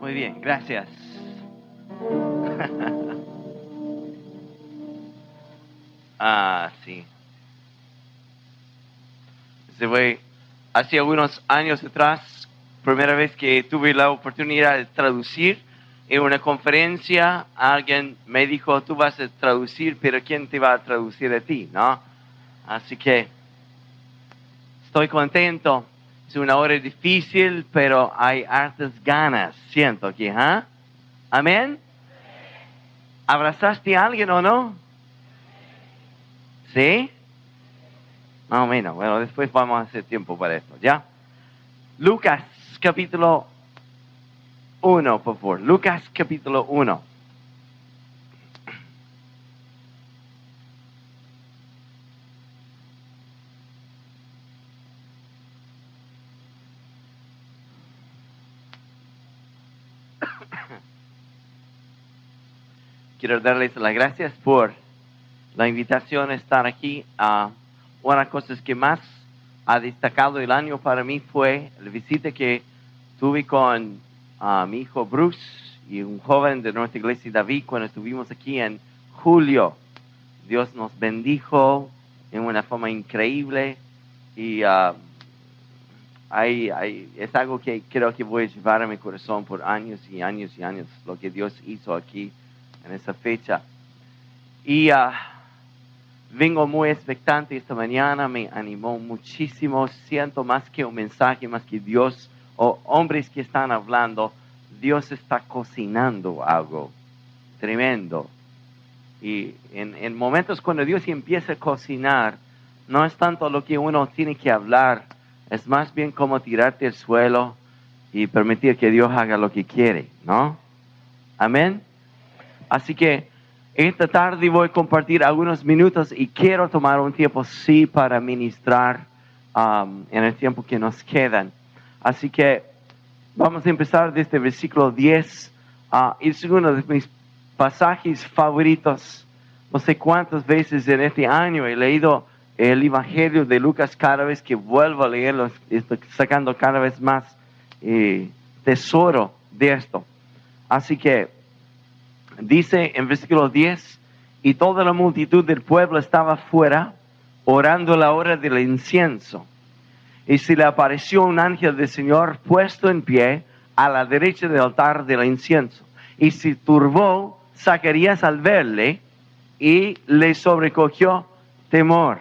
Muy bien, gracias. Sí. Hace algunos años atrás, primera vez que tuve la oportunidad de traducir en una conferencia, alguien me dijo, tú vas a traducir, pero ¿quién te va a traducir a ti? ¿No? Así que estoy contento. Es una hora difícil, pero hay hartas ganas, siento aquí, ¿ah? ¿Amén? ¿Abrazaste a alguien o no? ¿Sí? Más o menos. Bueno, después vamos a hacer tiempo para esto, ¿ya? Lucas capítulo 1, por favor. Lucas capítulo 1. Quiero darles las gracias por la invitación a estar aquí. Una de las cosas que más ha destacado el año para mí fue la visita que tuve con mi hijo Bruce y un joven de nuestra iglesia, David, cuando estuvimos aquí en julio. Dios nos bendijo en una forma increíble y es algo que creo que voy a llevar a mi corazón por años y años y años, lo que Dios hizo aquí en esa fecha. Y vengo muy expectante esta mañana, me animó muchísimo, siento más que un mensaje, más que Dios o hombres que están hablando, Dios está cocinando algo tremendo. Y en momentos cuando Dios empieza a cocinar, no es tanto lo que uno tiene que hablar, es más bien como tirarte al suelo y permitir que Dios haga lo que quiere, ¿no? Amén. Así que esta tarde voy a compartir algunos minutos y quiero tomar un tiempo, sí, para ministrar en el tiempo que nos quedan. Así que vamos a empezar desde el versículo 10. Es uno de mis pasajes favoritos. No sé cuántas veces en este año he leído el Evangelio de Lucas cada vez que vuelvo a leerlo. Estoy sacando cada vez más tesoro de esto. Así que dice en versículo 10, y toda la multitud del pueblo estaba fuera, orando a la hora del incienso. Y se le apareció un ángel del Señor puesto en pie a la derecha del altar del incienso. Y se turbó Zacarías al verle y le sobrecogió temor.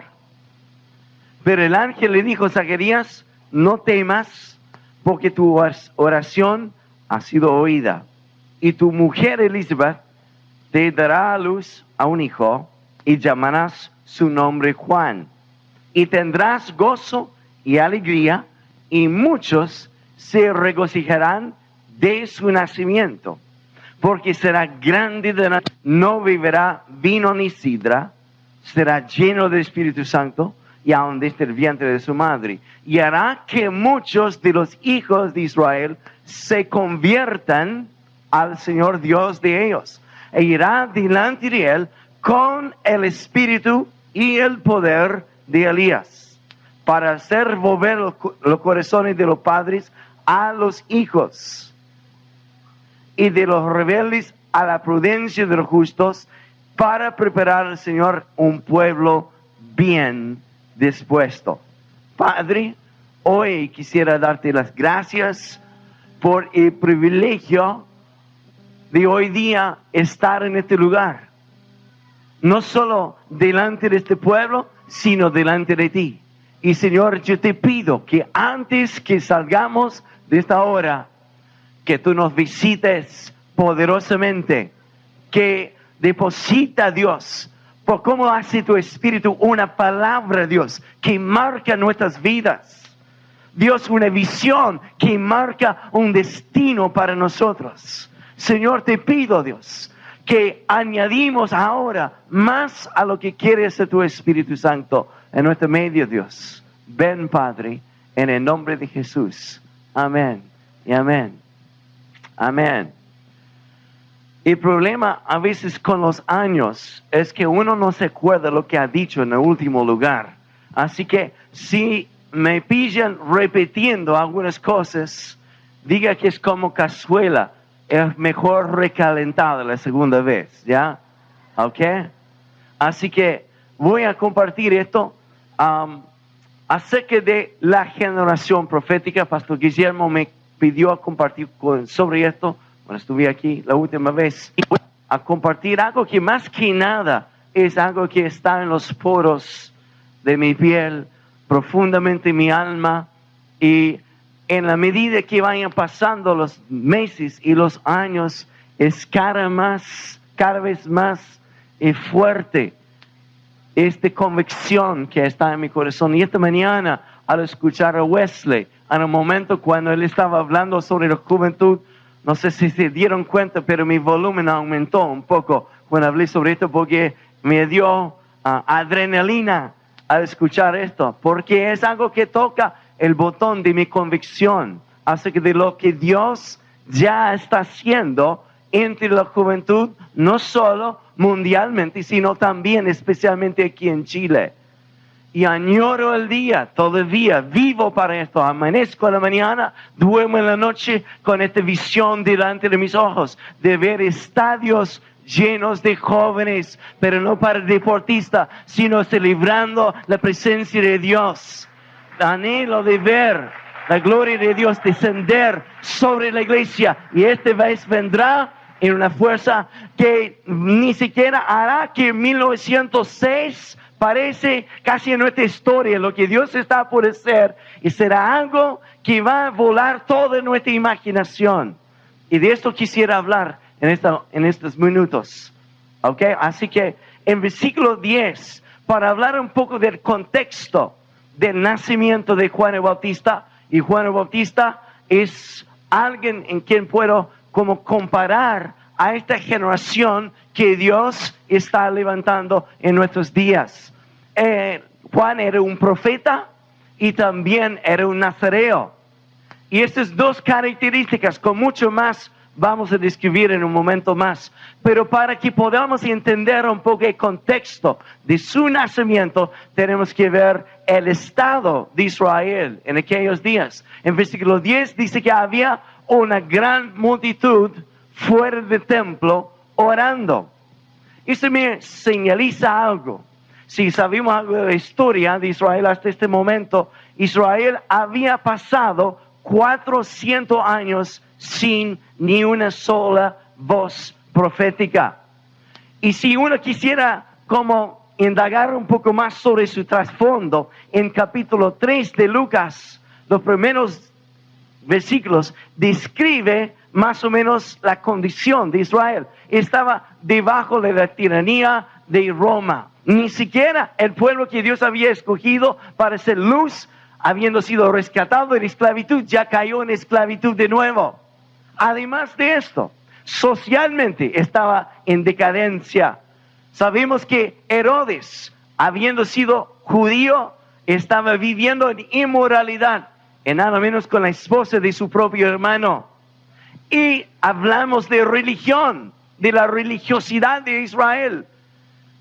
Pero el ángel le dijo, Zacarías, no temas, porque tu oración ha sido oída. Y tu mujer Elizabeth te dará a luz a un hijo y llamarás su nombre Juan. Y tendrás gozo y alegría, y muchos se regocijarán de su nacimiento, porque será grande no beberá vino ni sidra, será lleno del Espíritu Santo, y aun desde el vientre de su madre, y hará que muchos de los hijos de Israel se conviertan al Señor Dios de ellos, e irá delante de él con el espíritu y el poder de Elías, para hacer volver los corazones de los padres a los hijos, y de los rebeldes a la prudencia de los justos, para preparar al Señor un pueblo bien dispuesto. Padre, hoy quisiera darte las gracias por el privilegio de hoy día estar en este lugar. No solo delante de este pueblo, sino delante de ti. Y Señor, yo te pido que antes que salgamos de esta hora, que tú nos visites poderosamente, que deposita, Dios, por cómo hace tu Espíritu una palabra, Dios, que marca nuestras vidas. Dios, una visión que marca un destino para nosotros. Señor, te pido, Dios, que añadimos ahora más a lo que quiere hacer tu Espíritu Santo en nuestro medio, Dios. Ven, Padre, en el nombre de Jesús. Amén y amén. Amén. El problema a veces con los años es que uno no se acuerda lo que ha dicho en el último lugar. Así que si me pillan repitiendo algunas cosas, diga que es como cazuela. es mejor recalentada la segunda vez, ¿ya? ¿Ok? Así que voy a compartir esto acerca de la generación profética. Pastor Guillermo me pidió a compartir sobre esto cuando estuve aquí la última vez. Y voy a compartir algo que más que nada es algo que está en los poros de mi piel, profundamente en mi alma, y en la medida que vayan pasando los meses y los años, es cada vez más fuerte esta convicción que está en mi corazón. Y esta mañana, al escuchar a Wesley, en un momento cuando él estaba hablando sobre la juventud, no sé si se dieron cuenta, pero mi volumen aumentó un poco cuando hablé sobre esto, porque me dio adrenalina al escuchar esto, porque es algo que toca el botón de mi convicción acerca de lo que Dios ya está haciendo entre la juventud, no solo mundialmente, sino también especialmente aquí en Chile. Y añoro el día, todavía vivo para esto. Amanezco en la mañana, duermo en la noche con esta visión delante de mis ojos, de ver estadios llenos de jóvenes, pero no para deportistas, sino celebrando la presencia de Dios. Anhelo de ver la gloria de Dios descender sobre la iglesia, y esta vez vendrá en una fuerza que ni siquiera hará que 1906 parece casi en nuestra historia lo que Dios está por hacer, y será algo que va a volar toda nuestra imaginación. Y de esto quisiera hablar en estos minutos. ¿Ok? Así que en versículo 10, para hablar un poco del contexto del nacimiento de Juan el Bautista, y Juan el Bautista es alguien en quien puedo como comparar a esta generación que Dios está levantando en nuestros días. Juan era un profeta y también era un nazareo. Y estas dos características, con mucho más, vamos a describir en un momento más. Pero para que podamos entender un poco el contexto de su nacimiento, tenemos que ver el estado de Israel en aquellos días. En versículo 10 dice que había una gran multitud fuera del templo orando. Eso me señaliza algo. Si sabemos algo de la historia de Israel hasta este momento, Israel había pasado 400 años sin ni una sola voz profética. Y si uno quisiera como indagar un poco más sobre su trasfondo, en capítulo 3 de Lucas, los primeros versículos describe más o menos la condición de Israel. Estaba debajo de la tiranía de Roma. Ni siquiera el pueblo que Dios había escogido para ser luz, habiendo sido rescatado de la esclavitud, ya cayó en esclavitud de nuevo. Además de esto, socialmente estaba en decadencia. Sabemos que Herodes, habiendo sido judío, estaba viviendo en inmoralidad, y nada menos con la esposa de su propio hermano. Y hablamos de religión, de la religiosidad de Israel.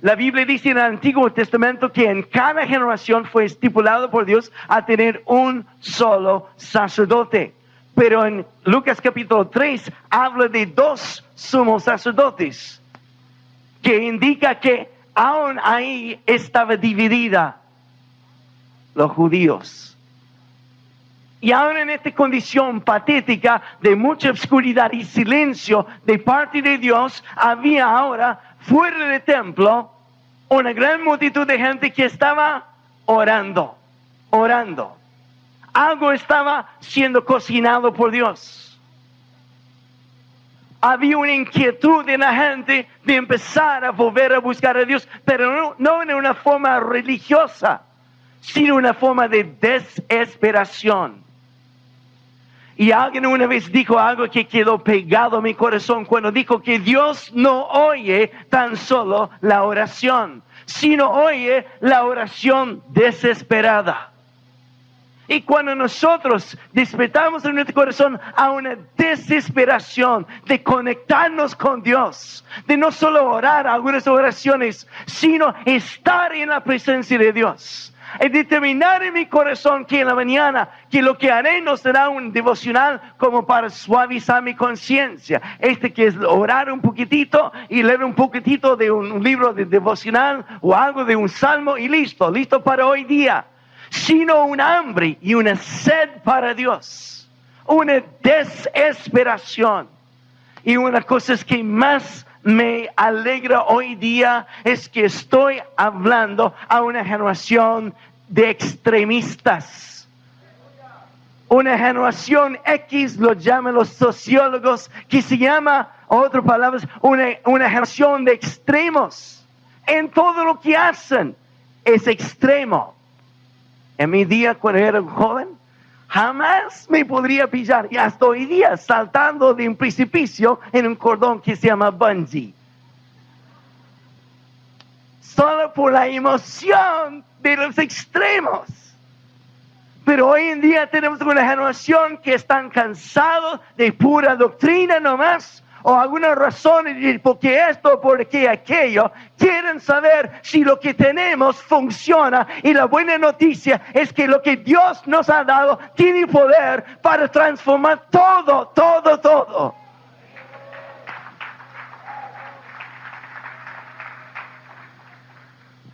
La Biblia dice en el Antiguo Testamento que en cada generación fue estipulado por Dios a tener un solo sacerdote. Pero en Lucas capítulo 3 habla de 2 sumos sacerdotes, que indica que aún ahí estaba dividida los judíos. Y ahora en esta condición patética de mucha oscuridad y silencio de parte de Dios, había ahora fuera del templo una gran multitud de gente que estaba orando. Algo estaba siendo cocinado por Dios. Había una inquietud en la gente de empezar a volver a buscar a Dios, pero no en una forma religiosa, sino en una forma de desesperación. Y alguien una vez dijo algo que quedó pegado a mi corazón cuando dijo que Dios no oye tan solo la oración, sino oye la oración desesperada. Y cuando nosotros despertamos en nuestro corazón a una desesperación de conectarnos con Dios, de no solo orar algunas oraciones, sino estar en la presencia de Dios, Y determinar en mi corazón que en la mañana, que lo que haré no será un devocional como para suavizar mi conciencia. Que es orar un poquitito y leer un poquitito de un libro de devocional o algo de un salmo y listo para hoy día. Sino un hambre y una sed para Dios. Una desesperación. Y una cosa es que más me alegra hoy día es que estoy hablando a una generación de extremistas. Una generación X, lo llaman los sociólogos, que se llama, otras palabras, una generación de extremos. En todo lo que hacen es extremo. En mi día, cuando era joven, jamás me podría pillar. Y hasta hoy día saltando de un precipicio en un cordón que se llama bungee. Solo por la emoción de los extremos. Pero hoy en día tenemos una generación que están cansados de pura doctrina nomás. O alguna razón, porque esto, porque aquello, quieren saber si lo que tenemos funciona. Y la buena noticia es que lo que Dios nos ha dado tiene poder para transformar todo.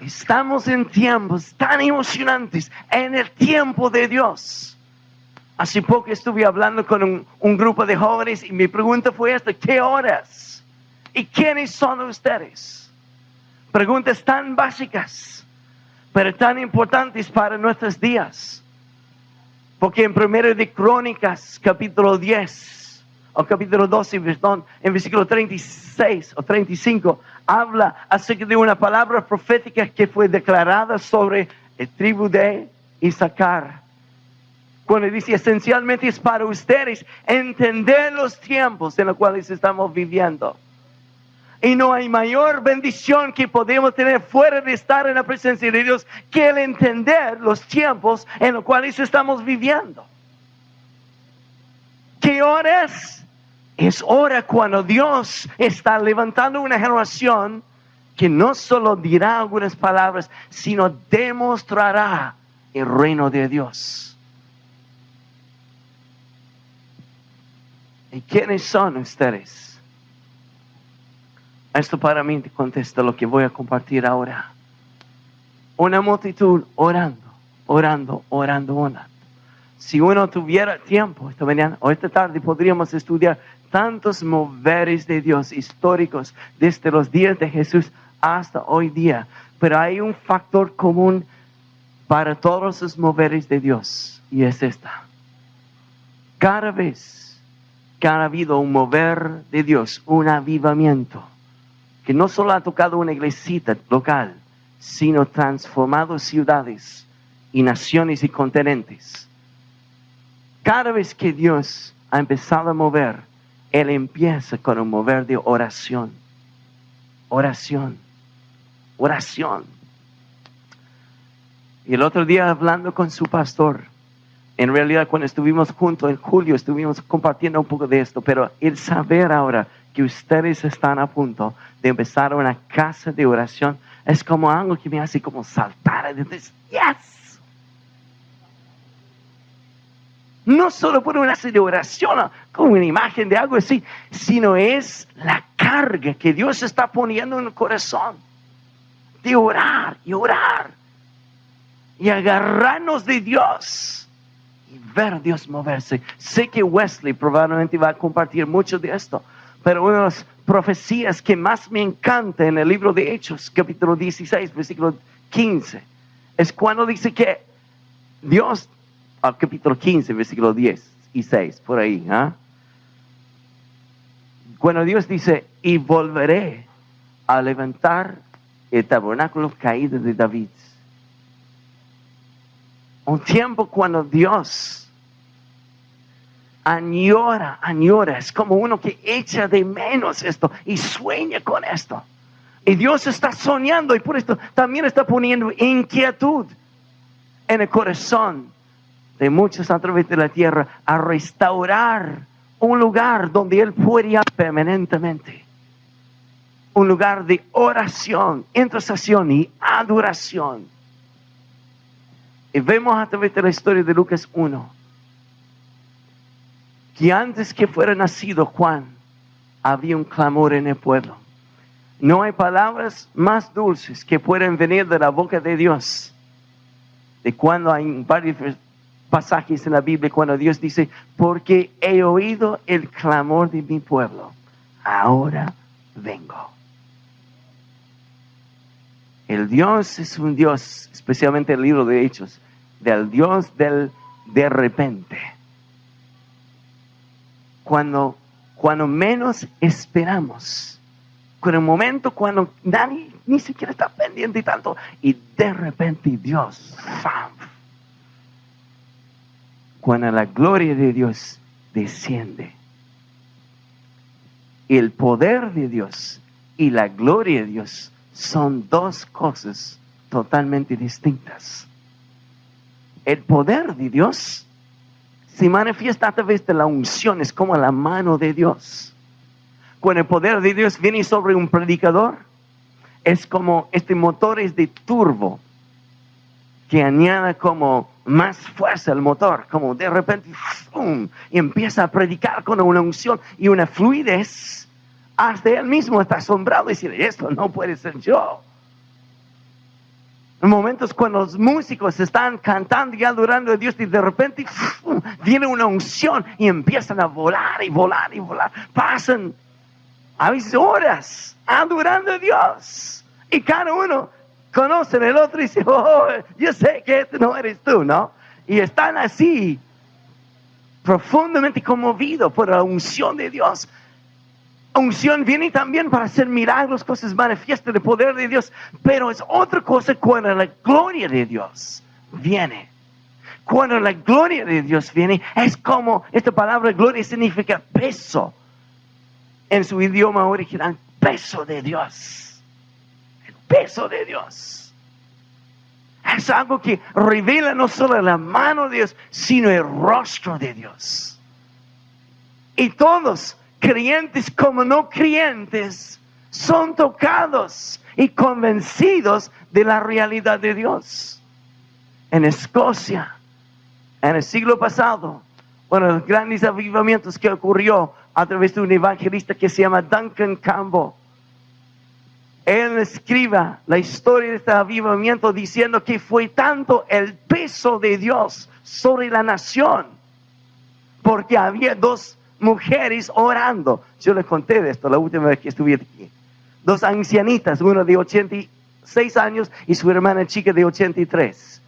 Estamos en tiempos tan emocionantes, en el tiempo de Dios. Hace poco estuve hablando con un grupo de jóvenes y mi pregunta fue esta: ¿qué horas? ¿Y quiénes son ustedes? Preguntas tan básicas, pero tan importantes para nuestros días. Porque en 1 de Crónicas, capítulo 10, o capítulo 12, perdón, en versículo 36 o 35, habla acerca de una palabra profética que fue declarada sobre el tribu de Isaacar. Cuando dice esencialmente es para ustedes entender los tiempos en los cuales estamos viviendo. Y no hay mayor bendición que podemos tener fuera de estar en la presencia de Dios que el entender los tiempos en los cuales estamos viviendo. ¿Qué hora es? Es hora cuando Dios está levantando una generación que no solo dirá algunas palabras, sino demostrará el reino de Dios. ¿Y quiénes son ustedes? Esto para mí te contesta lo que voy a compartir ahora. Una multitud orando. Si uno tuviera tiempo esta mañana o esta tarde, podríamos estudiar tantos moveres de Dios históricos desde los días de Jesús hasta hoy día. Pero hay un factor común para todos los moveres de Dios y es esta: cada vez que ha habido un mover de Dios, un avivamiento, que no solo ha tocado una iglesita local, sino transformado ciudades y naciones y continentes. Cada vez que Dios ha empezado a mover, Él empieza con un mover de oración. Oración. Y el otro día hablando con su pastor, en realidad, cuando estuvimos juntos en julio, estuvimos compartiendo un poco de esto, pero el saber ahora que ustedes están a punto de empezar una casa de oración es como algo que me hace como saltar. Entonces, ¡yes! No solo por una serie de oración, como una imagen de algo así, sino es la carga que Dios está poniendo en el corazón de orar y agarrarnos de Dios. Y ver a Dios moverse. Sé que Wesley probablemente va a compartir mucho de esto, pero una de las profecías que más me encanta en el libro de Hechos, capítulo 16, versículo 15, es cuando dice que Dios, capítulo 15, versículo 10 y 6, por ahí, cuando Dios dice: y volveré a levantar el tabernáculo caído de David. Un tiempo cuando Dios añora, es como uno que echa de menos esto y sueña con esto. Y Dios está soñando y por esto también está poniendo inquietud en el corazón de muchos a través de la tierra a restaurar un lugar donde Él puede ir permanentemente. Un lugar de oración, intercesión y adoración. Y vemos a través de la historia de Lucas 1, que antes que fuera nacido Juan, había un clamor en el pueblo. No hay palabras más dulces que pueden venir de la boca de Dios. De cuando hay varios pasajes en la Biblia cuando Dios dice, porque he oído el clamor de mi pueblo, ahora vengo. El Dios es un Dios, especialmente el libro de Hechos, del Dios del de repente. Cuando menos esperamos, con el momento cuando nadie ni siquiera está pendiente tanto, y de repente Dios, ¡fam! Cuando la gloria de Dios desciende, el poder de Dios y la gloria de Dios son dos cosas totalmente distintas. El poder de Dios se manifiesta a través de la unción, es como la mano de Dios. Cuando el poder de Dios viene sobre un predicador, es como motores de turbo que añade como más fuerza al motor, como de repente ¡fum! Y empieza a predicar con una unción y una fluidez. Hasta él mismo está asombrado y dice, esto no puede ser yo. En momentos cuando los músicos están cantando y adorando a Dios y de repente ¡fum! Viene una unción y empiezan a volar y volar y volar. Pasan a veces horas adorando a Dios y cada uno conoce al otro y dice, oh, yo sé que este no eres tú, ¿no? Y están así profundamente conmovidos por la unción de Dios. Unción viene también para hacer milagros, cosas manifiestas del poder de Dios, pero es otra cosa cuando la gloria de Dios viene. Cuando la gloria de Dios viene, es como, esta palabra gloria significa peso. En su idioma original, peso de Dios. El peso de Dios. Es algo que revela no solo la mano de Dios, sino el rostro de Dios. Y todos, creyentes como no creyentes, son tocados y convencidos de la realidad de Dios. En Escocia, en el siglo pasado, uno de los grandes avivamientos que ocurrió a través de un evangelista que se llama Duncan Campbell. Él escribe la historia de este avivamiento diciendo que fue tanto el peso de Dios sobre la nación, porque había dos mujeres orando. Yo les conté de esto la última vez que estuve aquí. Dos ancianitas, una de 86 años y su hermana chica de 83.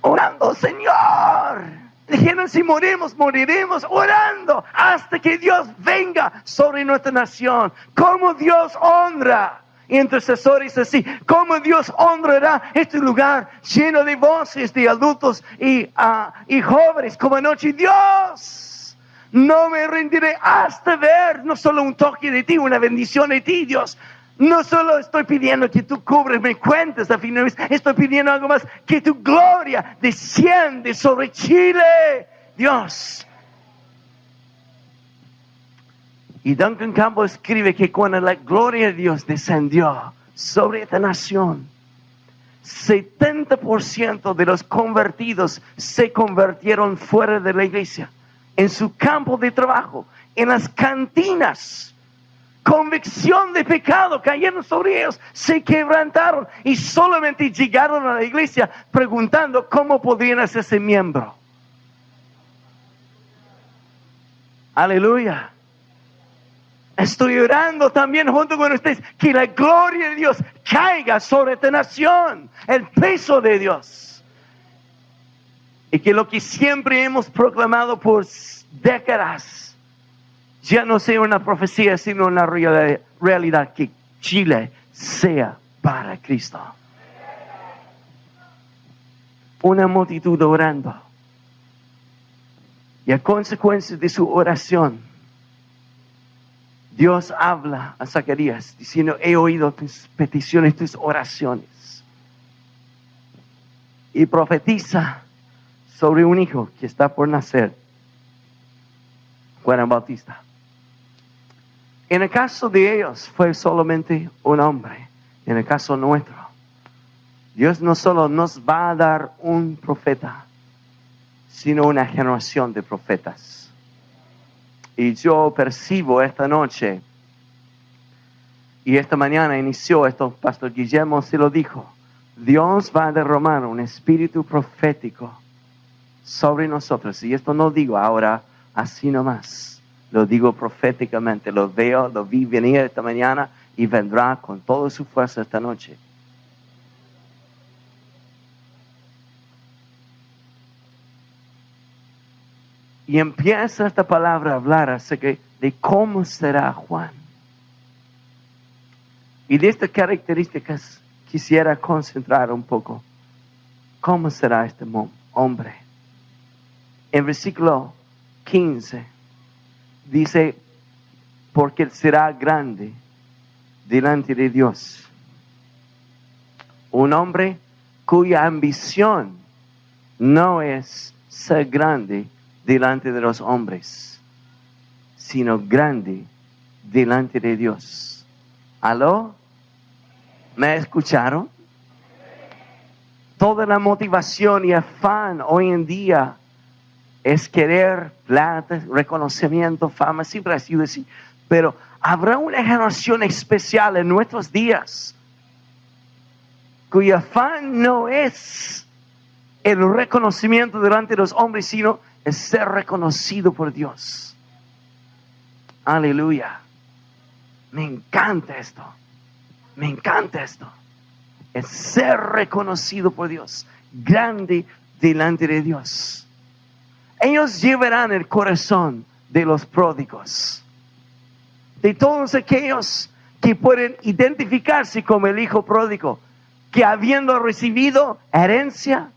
Orando, Señor. Dijeron, si morimos, moriremos orando hasta que Dios venga sobre nuestra nación. Como Dios honra intercesores así. Como Dios honrará este lugar lleno de voces de adultos y jóvenes como anoche. Dios, no me rendiré hasta ver no solo un toque de ti, una bendición de ti, Dios. No solo estoy pidiendo que tú cubres mis cuentas a fin de mes, estoy pidiendo algo más, que tu gloria desciende sobre Chile, Dios. Y Duncan Campbell escribe que cuando la gloria de Dios descendió sobre esta nación, 70% de los convertidos se convirtieron fuera de la iglesia, en su campo de trabajo, en las cantinas. Convicción de pecado cayeron sobre ellos, se quebrantaron y solamente llegaron a la iglesia preguntando cómo podrían hacerse miembro. Aleluya. Estoy orando también junto con ustedes que la gloria de Dios caiga sobre esta nación, el peso de Dios. Y que lo que siempre hemos proclamado por décadas ya no sea una profecía, sino una realidad, que Chile sea para Cristo. Una multitud orando. Y a consecuencia de su oración, Dios habla a Zacarías diciendo, he oído tus peticiones, tus oraciones. Y profetiza sobre un hijo que está por nacer, Juan el Bautista. En el caso de ellos fue solamente un hombre. En el caso nuestro, Dios no solo nos va a dar un profeta, sino una generación de profetas. Y yo percibo esta noche, y esta mañana inició esto, Pastor Guillermo se lo dijo, Dios va a derramar un espíritu profético sobre nosotros. Y esto no digo ahora así nomás, lo digo proféticamente, lo veo, lo vi venir esta mañana y vendrá con toda su fuerza esta noche. Y empieza esta palabra a hablar acerca de cómo será Juan. Y de estas características quisiera concentrar un poco. ¿Cómo será este hombre? En versículo 15 dice, porque será grande delante de Dios. Un hombre cuya ambición no es ser grande delante de los hombres, sino grande delante de Dios. ¿Aló? ¿Me escucharon? Toda la motivación y afán hoy en día es querer plata, reconocimiento, fama, siempre ha sido así. Pero habrá una generación especial en nuestros días cuyo afán no es el reconocimiento delante de los hombres, sino es ser reconocido por Dios. Aleluya. Me encanta esto. Me encanta esto. Es ser reconocido por Dios. Grande delante de Dios. Ellos llevarán el corazón de los pródigos. De todos aquellos que pueden identificarse como el hijo pródigo. Que habiendo recibido herencia,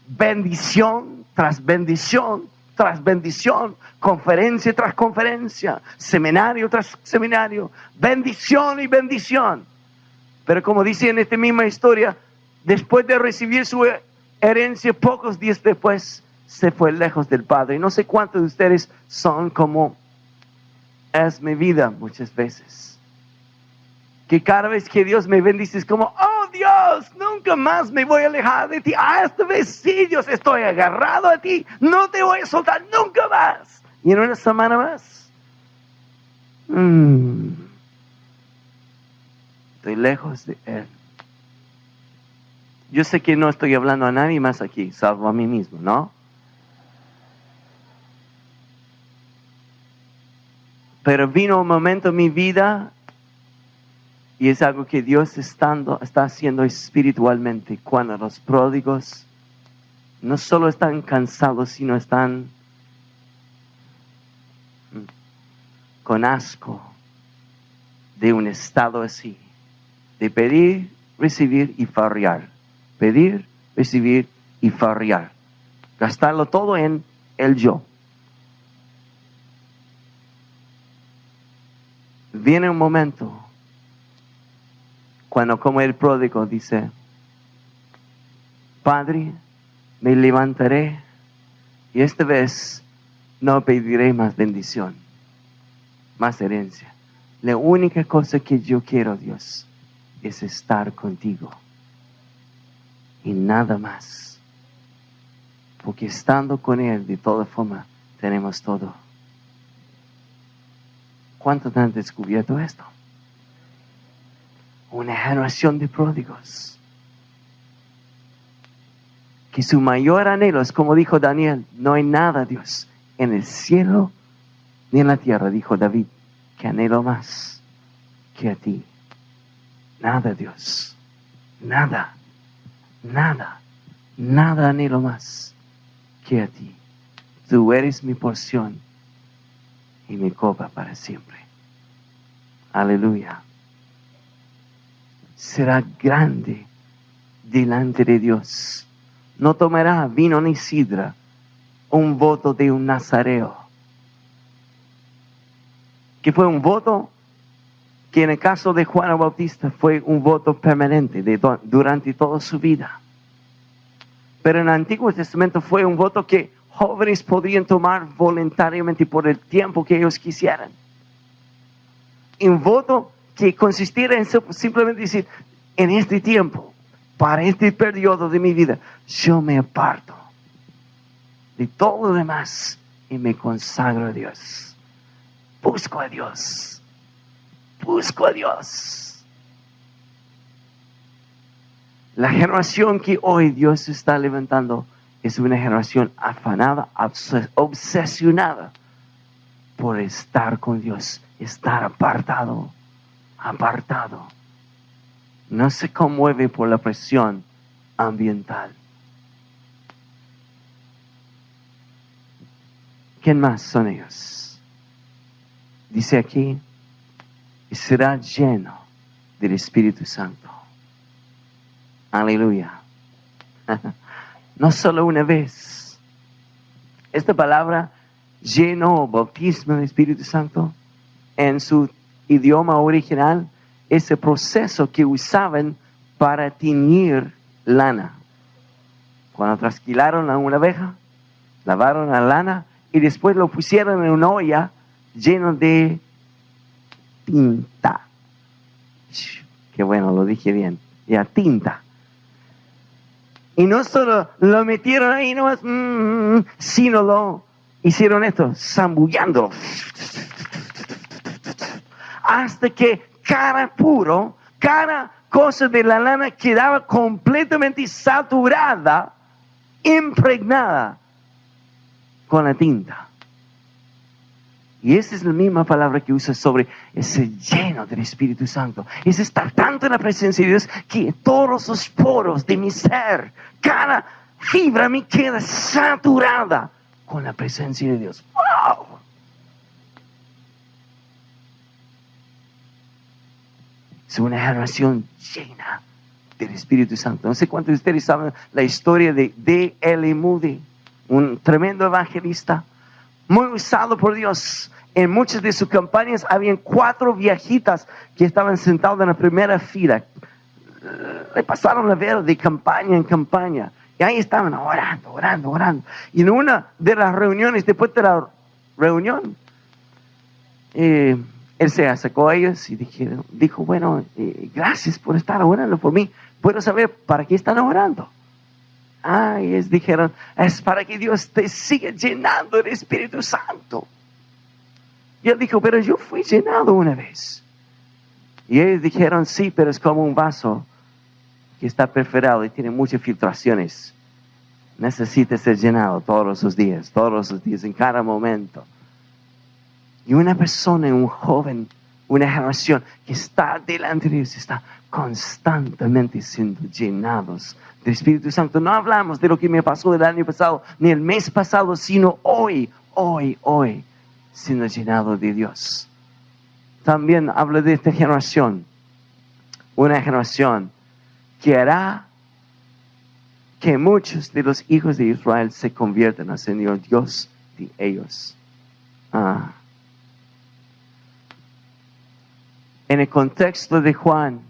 bendición tras bendición, tras bendición, conferencia tras conferencia, seminario tras seminario, bendición y bendición. Pero como dice en esta misma historia, después de recibir su herencia, pocos días después, se fue lejos del Padre. Y no sé cuántos de ustedes son como es mi vida muchas veces. Que cada vez que Dios me bendice es como, oh Dios, nunca más me voy a alejar de ti. Esta vez sí, Dios, estoy agarrado a ti. No te voy a soltar nunca más. Y en una semana más, estoy lejos de Él. Yo sé que no estoy hablando a nadie más aquí, salvo a mí mismo, ¿no? Pero vino un momento en mi vida, y es algo que Dios está haciendo espiritualmente, cuando los pródigos no solo están cansados, sino están con asco de un estado así, de pedir, recibir y farrear. Pedir, recibir y farrear. Gastarlo todo en el yo. Viene un momento cuando, como el pródigo dice, Padre, me levantaré y esta vez no pediré más bendición, más herencia. La única cosa que yo quiero, Dios, es estar contigo y nada más. Porque estando con Él, de toda forma, tenemos todo. ¿Cuántos han descubierto esto? Una generación de pródigos. Que su mayor anhelo es, como dijo Daniel, no hay nada, Dios, en el cielo ni en la tierra, dijo David, que anhelo más que a ti. Nada, Dios. Nada. Nada. Nada anhelo más que a ti. Tú eres mi porción y mi copa para siempre. Aleluya. Será grande delante de Dios. No tomará vino ni sidra, un voto de un nazareo. Que fue un voto que en el caso de Juan el Bautista fue un voto permanente durante toda su vida. Pero en el Antiguo Testamento fue un voto que jóvenes podrían tomar voluntariamente por el tiempo que ellos quisieran. Un voto que consistiera en simplemente decir, en este tiempo, para este periodo de mi vida, yo me aparto de todo lo demás y me consagro a Dios. Busco a Dios. Busco a Dios. La generación que hoy Dios está levantando es una generación afanada, obsesionada por estar con Dios, estar apartado. No se conmueve por la presión ambiental. ¿Quién más son ellos? Dice aquí, y será lleno del Espíritu Santo. Aleluya. No solo una vez. Esta palabra, lleno o bautismo del Espíritu Santo, en su idioma original, es el proceso que usaban para teñir lana. Cuando trasquilaron a una abeja, lavaron la lana y después lo pusieron en una olla lleno de tinta. Qué bueno, lo dije bien. Ya, tinta. Y no solo lo metieron ahí nomás, sino lo hicieron esto, zambullando. Hasta que cada cosa de la lana quedaba completamente saturada, impregnada con la tinta. Y esa es la misma palabra que usa sobre ese lleno del Espíritu Santo. Es estar tanto en la presencia de Dios que todos los poros de mi ser, cada fibra me queda saturada con la presencia de Dios. ¡Wow! Es una generación llena del Espíritu Santo. No sé cuántos de ustedes saben la historia de D.L. Moody, un tremendo evangelista, muy usado por Dios. En muchas de sus campañas habían 4 viejitas que estaban sentadas en la primera fila. Le pasaron a ver de campaña en campaña. Y ahí estaban orando. Y en una de las reuniones, después de la reunión, él se acercó a ellos y dijo, bueno, gracias por estar orando por mí. ¿Puedo saber para qué están orando? Y ellos dijeron, es para que Dios te siga llenando del Espíritu Santo. Y él dijo, pero yo fui llenado una vez. Y ellos dijeron, sí, pero es como un vaso que está perforado y tiene muchas filtraciones. Necesita ser llenado todos los días, en cada momento. Y una persona, un joven, una generación que está delante de Dios, está constantemente siendo llenados del Espíritu Santo. No hablamos de lo que me pasó el año pasado, ni el mes pasado, sino hoy, siendo llenado de Dios. También habla de esta generación, una generación que hará que muchos de los hijos de Israel se conviertan al Señor Dios de ellos. En el contexto de Juan,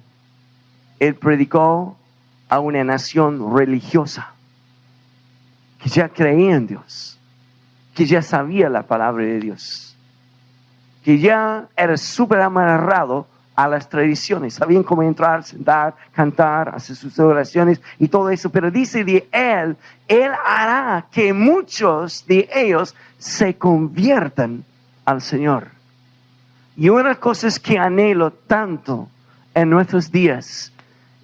él predicó a una nación religiosa que ya creía en Dios, que ya sabía la palabra de Dios, que ya era súper amarrado a las tradiciones, sabían cómo entrar, sentar, cantar, hacer sus oraciones y todo eso, pero dice de él hará que muchos de ellos se conviertan al Señor. Y una de las cosas que anhelo tanto en nuestros días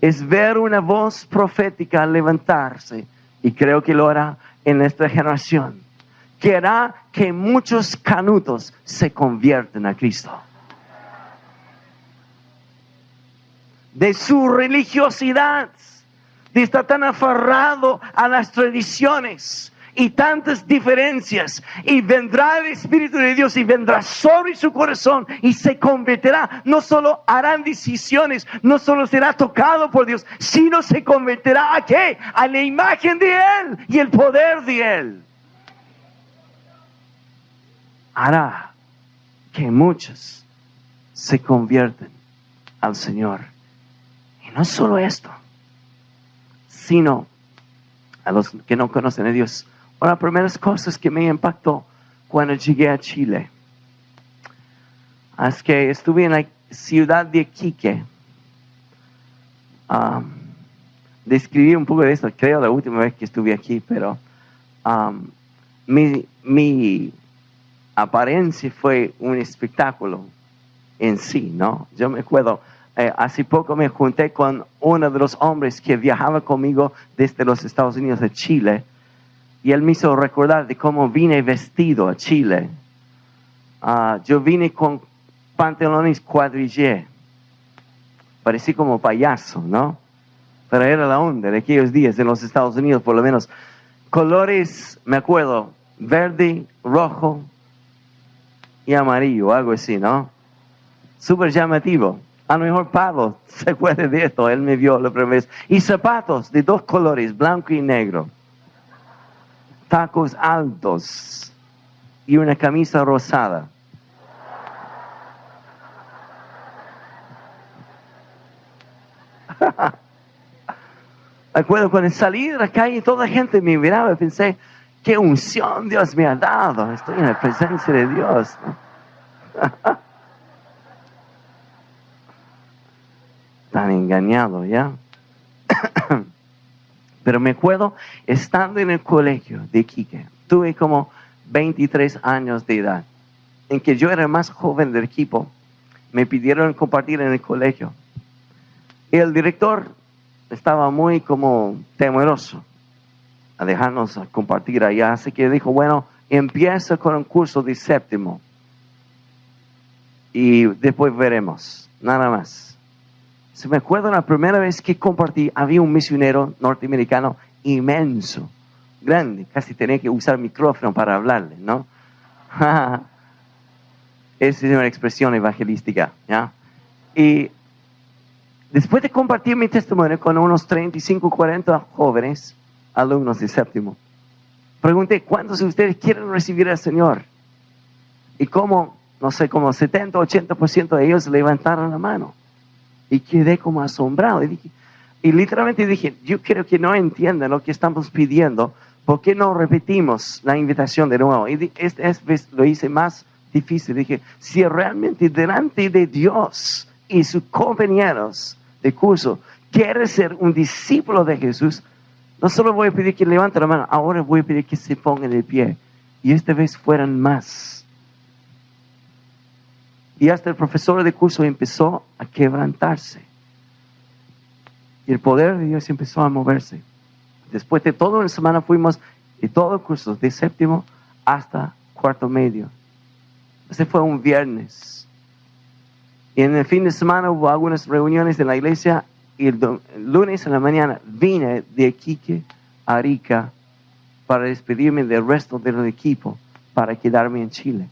es ver una voz profética levantarse, y creo que lo hará en esta generación, que hará que muchos canutos se conviertan a Cristo. De su religiosidad, de estar tan aferrado a las tradiciones y tantas diferencias, y vendrá el Espíritu de Dios y vendrá sobre su corazón y se convertirá. No solo harán decisiones, no solo será tocado por Dios, sino se convertirá ¿a qué? A la imagen de Él y el poder de Él. Hará que muchos se conviertan al Señor. Y no solo esto, sino a los que no conocen a Dios. Una de las primeras cosas que me impactó cuando llegué a Chile es que estuve en la ciudad de Iquique. describir un poco de esto, creo la última vez que estuve aquí, pero mi apariencia fue un espectáculo en sí, ¿no? Yo me acuerdo, hace poco me junté con uno de los hombres que viajaba conmigo desde los Estados Unidos a Chile, y él me hizo recordar de cómo vine vestido a Chile. Yo vine con pantalones cuadrillé, parecía como payaso, ¿no? Pero era la onda de aquellos días en los Estados Unidos, por lo menos. Colores, me acuerdo, verde, rojo y amarillo, algo así, ¿no? Súper llamativo. A lo mejor Pablo se acuerda de esto, él me vio la primera vez. Y zapatos de 2 colores, blanco y negro. Tacos altos y una camisa rosada. Acuerdo cuando salí de la calle, toda la gente me miraba y pensé, qué unción Dios me ha dado. Estoy en la presencia de Dios. Tan engañado, ¿ya? Pero me acuerdo, estando en el colegio de Iquique, tuve como 23 años de edad, en que yo era el más joven del equipo. Me pidieron compartir en el colegio. El director estaba muy como temeroso a dejarnos compartir allá, así que dijo, bueno, empieza con un curso de 7º y después veremos, nada más. Se me acuerdo la primera vez que compartí, había un misionero norteamericano inmenso, grande, casi tenía que usar micrófono para hablarle, ¿no? Esa es una expresión evangelística, ¿ya? Y después de compartir mi testimonio con unos 35, 40 jóvenes, alumnos de 7º, pregunté, ¿cuántos de ustedes quieren recibir al Señor? Y como, no sé, como 70, 80% de ellos levantaron la mano. Y quedé como asombrado. Y literalmente dije, yo creo que no entienden lo que estamos pidiendo. ¿Por qué no repetimos la invitación de nuevo? Y esta vez lo hice más difícil. Dije, si realmente delante de Dios y sus compañeros de curso quieres ser un discípulo de Jesús, no solo voy a pedir que levante la mano, ahora voy a pedir que se pongan de pie. Y esta vez fueron más. Y hasta el profesor de curso empezó a quebrantarse. Y el poder de Dios empezó a moverse. Después de toda la semana fuimos de todo el curso, de 7º hasta 4º medio. Ese fue un viernes. Y en el fin de semana hubo algunas reuniones en la iglesia. Y el lunes en la mañana vine de Iquique a Arica para despedirme del resto del equipo, para quedarme en Chile.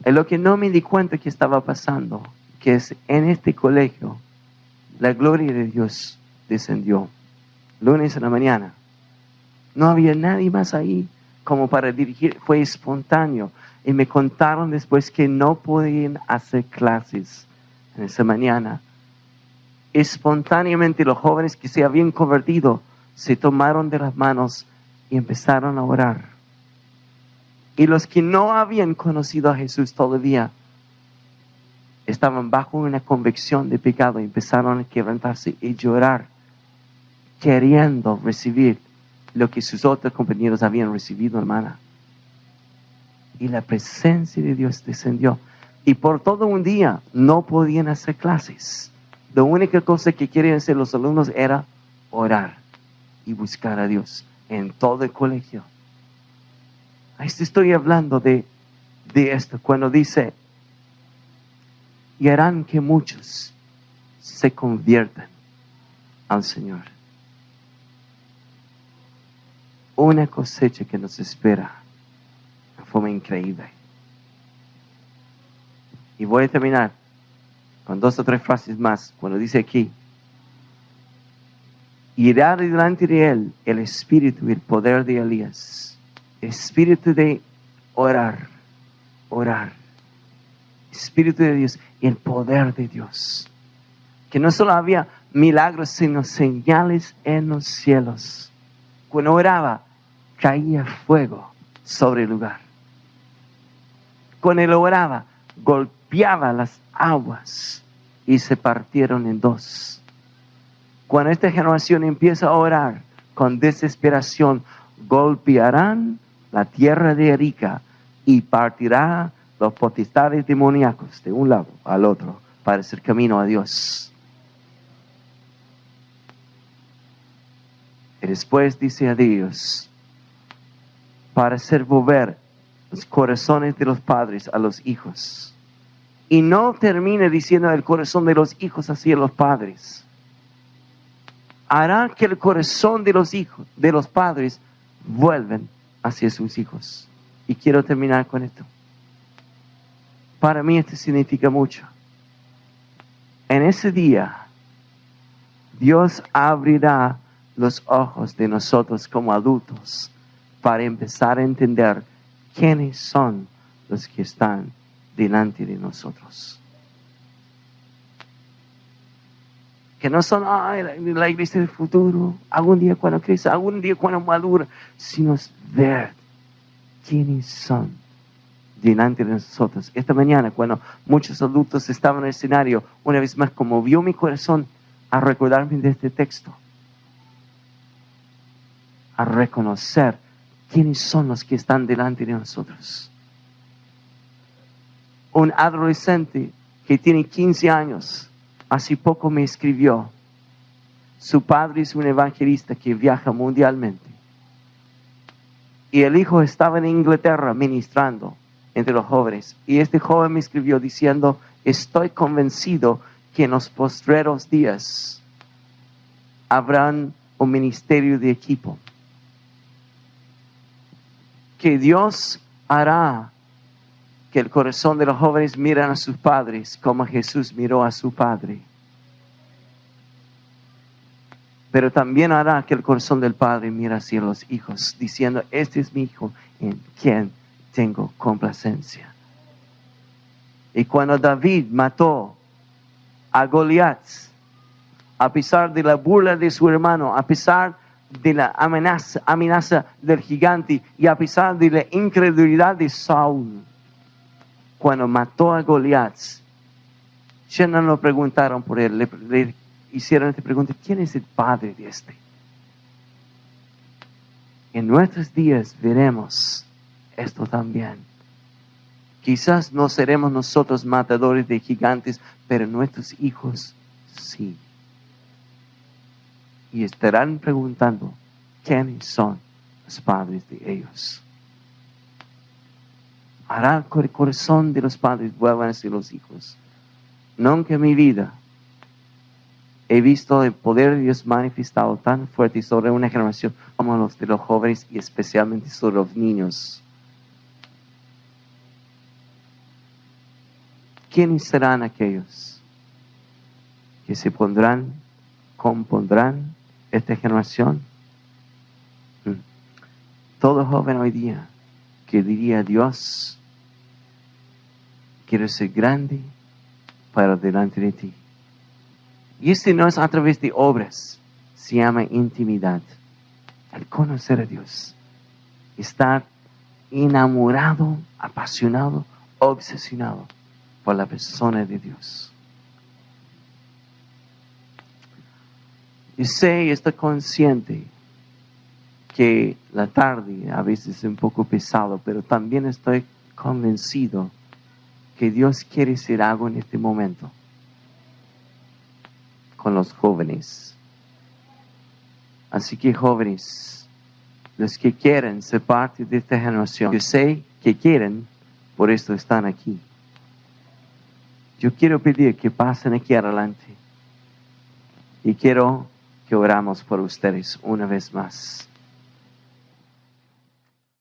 Es lo que no me di cuenta que estaba pasando, que es en este colegio, la gloria de Dios descendió. Lunes en la mañana. No había nadie más ahí como para dirigir, fue espontáneo. Y me contaron después que no podían hacer clases en esa mañana. Espontáneamente los jóvenes que se habían convertido se tomaron de las manos y empezaron a orar. Y los que no habían conocido a Jesús todavía estaban bajo una convicción de pecado y empezaron a quebrantarse y llorar, queriendo recibir lo que sus otros compañeros habían recibido, hermana. Y la presencia de Dios descendió. Y por todo un día no podían hacer clases. La única cosa que querían hacer los alumnos era orar y buscar a Dios en todo el colegio. Estoy hablando de esto, cuando dice, y harán que muchos se conviertan al Señor. Una cosecha que nos espera de forma increíble. Y voy a terminar con 2 o 3 frases más, cuando dice aquí, irá delante de él el espíritu y el poder de Elías. Espíritu de orar, Espíritu de Dios y el poder de Dios. Que no solo había milagros, sino señales en los cielos. Cuando oraba, caía fuego sobre el lugar. Cuando él oraba, golpeaba las aguas y se partieron en 2. Cuando esta generación empieza a orar con desesperación, golpearán la tierra de Erika y partirá los potestades demoníacos de un lado al otro para hacer camino a Dios. Y después dice a Dios, para hacer volver los corazones de los padres a los hijos. Y no termine diciendo el corazón de los hijos hacia los padres. Hará que el corazón de los hijos, de los padres, vuelvan hacia sus hijos. Y quiero terminar con esto. Para mí esto significa mucho. En ese día, Dios abrirá los ojos de nosotros como adultos para empezar a entender quiénes son los que están delante de nosotros. Que no son la iglesia del futuro, algún día cuando crezca, algún día cuando madura, sino ver quiénes son delante de nosotros. Esta mañana, cuando muchos adultos estaban en el escenario, una vez más conmovió mi corazón a recordarme de este texto, a reconocer quiénes son los que están delante de nosotros. Un adolescente que tiene 15 años, hace poco me escribió. Su padre es un evangelista que viaja mundialmente. Y el hijo estaba en Inglaterra ministrando entre los jóvenes. Y este joven me escribió diciendo, estoy convencido que en los postreros días habrán un ministerio de equipo. Que Dios hará que el corazón de los jóvenes miren a sus padres como Jesús miró a su padre. Pero también hará que el corazón del padre mire hacia los hijos, diciendo, este es mi hijo en quien tengo complacencia. Y cuando David mató a Goliat, a pesar de la burla de su hermano, a pesar de la amenaza del gigante y a pesar de la incredulidad de Saúl, cuando mató a Goliat, ya no lo preguntaron por él, le hicieron esta pregunta, ¿quién es el padre de este? En nuestros días veremos esto también. Quizás no seremos nosotros matadores de gigantes, pero nuestros hijos sí. Y estarán preguntando, ¿quiénes son los padres de ellos? Hará que el corazón de los padres vuelvan hacia los hijos. Nunca en mi vida he visto el poder de Dios manifestado tan fuerte sobre una generación como los de los jóvenes y especialmente sobre los niños. ¿Quiénes serán aquellos que se compondrán esta generación? Todo joven hoy día que diría, Dios, quiero ser grande para delante de ti. Y este no es a través de obras, se llama intimidad. El conocer a Dios, estar enamorado, apasionado, obsesionado por la persona de Dios. Y estoy consciente que la tarde a veces es un poco pesado, pero también estoy convencido que Dios quiere hacer algo en este momento con los jóvenes. Así que jóvenes, los que quieren ser parte de esta generación, yo sé que quieren, por esto están aquí. Yo quiero pedir que pasen aquí adelante y quiero que oramos por ustedes una vez más.